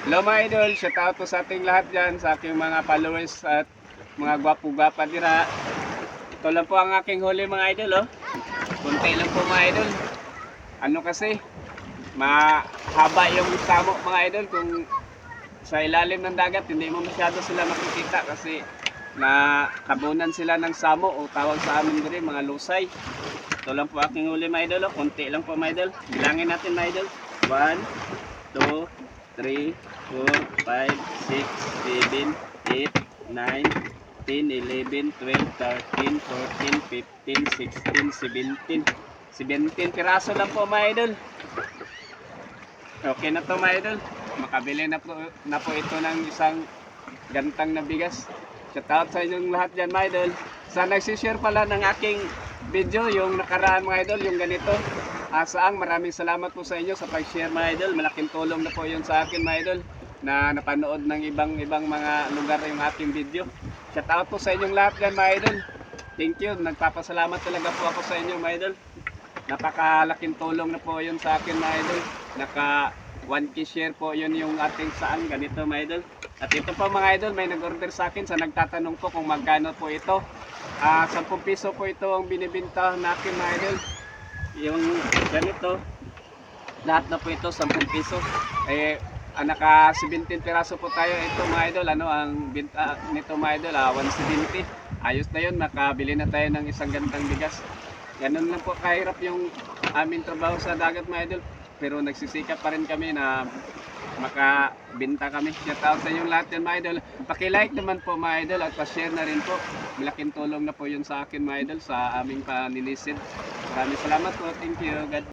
Hello mga idol, shout out po sa ating lahat dyan, sa aking mga followers at mga gwapo-gwapa dira. Ito lang po ang aking huli mga idol, oh. Kunti lang po mga idol. Ano kasi, mahaba yung samo mga idol. Kung sa ilalim ng dagat, hindi mo masyado sila makikita kasi nakabunan sila ng samo o tawag sa amin diri mga lusay. Ito lang po aking huli mga idol, oh. Kunti lang po mga idol. Bilangin natin mga idol. 1, 2, 3, 4, 5, 6, 7, 8, 9, 10, 11, 12, 13, 14, 15, 16, 17. 17 piraso lang po mga idol. Okay na to mga idol. Makabili na po ito ng isang gantang na bigas. Shout out sa inyong lahat dyan mga idol. Sa nagsishare pala ng aking video, yung nakaraan mga idol, yung ganito. Saang maraming salamat po sa inyo sa pag-share mga idol. Malaking tulong na po yun sa akin mga idol, na napanood ng ibang mga lugar yung aking video. Shout out po sa inyong lahat dyan mga idol. Thank you. Nagpapasalamat talaga po ako sa inyo mga idol. Napakalaking tulong na po yun sa akin mga idol. Naka 1K share po yun yung ating saan ganito mga idol. At ito po mga idol, may nag-order sa akin sa nagtatanong po kung magkano po ito. 10 piso po ito ang binibinta na akin mga idol. Yung ganito, lahat na po ito 10 piso. Naka 17 piraso po tayo. Ito mga idol, ano ang binta nito mga idol, 170. Ayos na yun, makabili na tayo ng isang gandang bigas. Ganun lang po kahirap yung aming trabaho sa dagat mga idol, pero nagsisikap pa rin kami na makabinta kami. Shout out sa inyong lahat yan mga idol. Paki-like naman po mga idol at pa-share na rin po. Malaking tulong na po yun sa akin mga idol sa aming paninisid. Maraming salamat po. Thank you. God